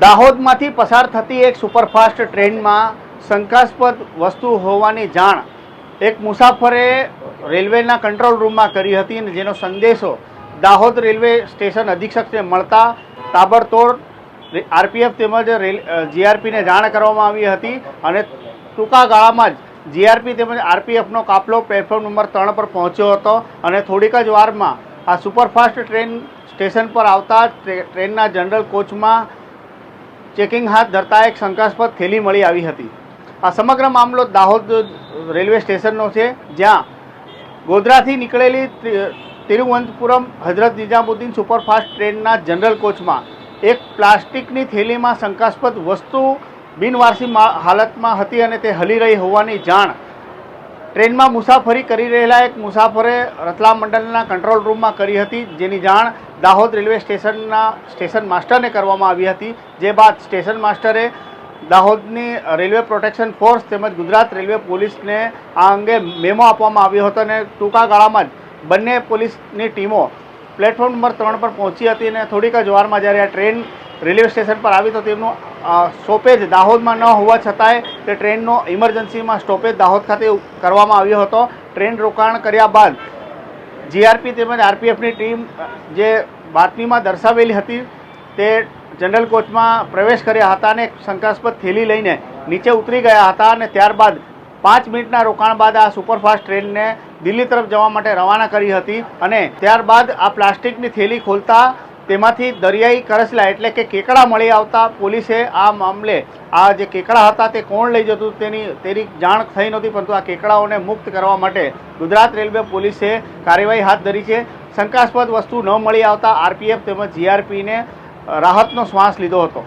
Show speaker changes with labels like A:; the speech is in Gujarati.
A: દાહોદમાંથી પસાર થતી એક સુપરફાસ્ટ ટ્રેનમાં શંકાસ્પદ વસ્તુ હોવાની જાણ એક મુસાફરે રેલવેના કંટ્રોલ રૂમમાં કરી હતી અને જેનો સંદેશો દાહોદ રેલવે સ્ટેશન અધિક્ષકને મળતા તાબડતોડ આરપીએફ તેમજ જીઆરપીને જાણ કરવામાં આવી હતી અને ટૂંકા ગાળામાં જ જીઆરપી તેમજ આરપીએફનો કાફલો પ્લેટફોર્મ નંબર 3 પર પહોંચ્યો હતો અને થોડીક જ વારમાં આ સુપરફાસ્ટ ટ્રેન સ્ટેશન પર આવતા ટ્રેનના જનરલ કોચમાં ચેકિંગ હાથ ધરતા એક શંકાસ્પદ થેલી મળી આવી હતી। આ સમગ્ર મામલો દાહોદ રેલવે સ્ટેશનનો છે, જ્યાં ગોધરાથી નીકળેલી તિરુવનંતપુરમ હઝરત નિઝામુદ્દીન સુપરફાસ્ટ ટ્રેનના જનરલ કોચમાં એક પ્લાસ્ટિકની થેલીમાં શંકાસ્પદ વસ્તુ બિનવારસી હાલતમાં હતી અને તે હલી રહી હોવાની જાણ ટ્રેનમાં મુસાફરી કરી રહેલા એક મુસાફરે રતલામ મંડળના કંટ્રોલ રૂમમાં કરી હતી, જેની જાણ દાહોદ રેલવે સ્ટેશન માસ્ટરને કરવામાં આવી હતી। જે બાદ સ્ટેશન માસ્ટરે દાહોદની રેલવે પ્રોટેક્શન ફોર્સ તેમજ ગુજરાત રેલવે પોલીસને આ અંગે મેમો આપવામાં આવ્યો હતો અને ટૂંકા ગાળામાં જ બંને પોલીસની ટીમો પ્લેટફોર્મ નંબર 3 પર પહોંચી હતી અને થોડીક જ વારમાં જ્યારે આ ટ્રેન રેલવે સ્ટેશન પર આવી તો તેમનું સ્ટોપેજ દાહોદમાં ન હોવા છતાંય તે ટ્રેનનો ઇમરજન્સીમાં સ્ટોપેજ દાહોદ ખાતે કરવામાં આવ્યો હતો। ટ્રેન રોકાણ કર્યા બાદ જીઆરપી તેમજ આરપીએફની ટીમ જે બાતમીમાં દર્શાવેલી હતી તે જનરલ કોચમાં પ્રવેશ કર્યા હતા અને શંકાસ્પદ થેલી લઈને નીચે ઉતરી ગયા હતા અને ત્યારબાદ 5 મિનિટના રોકાણ બાદ આ સુપરફાસ્ટ ટ્રેનને દિલ્હી તરફ જવા માટે રવાના કરી હતી અને ત્યારબાદ આ પ્લાસ્ટિકની થેલી ખોલતા તેમાંથી દરિયાઈ કરચલા એટલે કે કેકડા મળી આવતા પોલીસે આ મામલે આ જે કેકડા હતા તે કોણ લઈ જતું તેની જાણ થઈ નહોતી, પરંતુ આ કેકડાઓને મુક્ત કરવા માટે ગુજરાત રેલવે પોલીસે કાર્યવાહી હાથ ધરી છે। શંકાસ્પદ વસ્તુ ન મળી આવતા આરપીએફ તેમજ જીઆરપીને રાહતનો શ્વાસ લીધો હતો।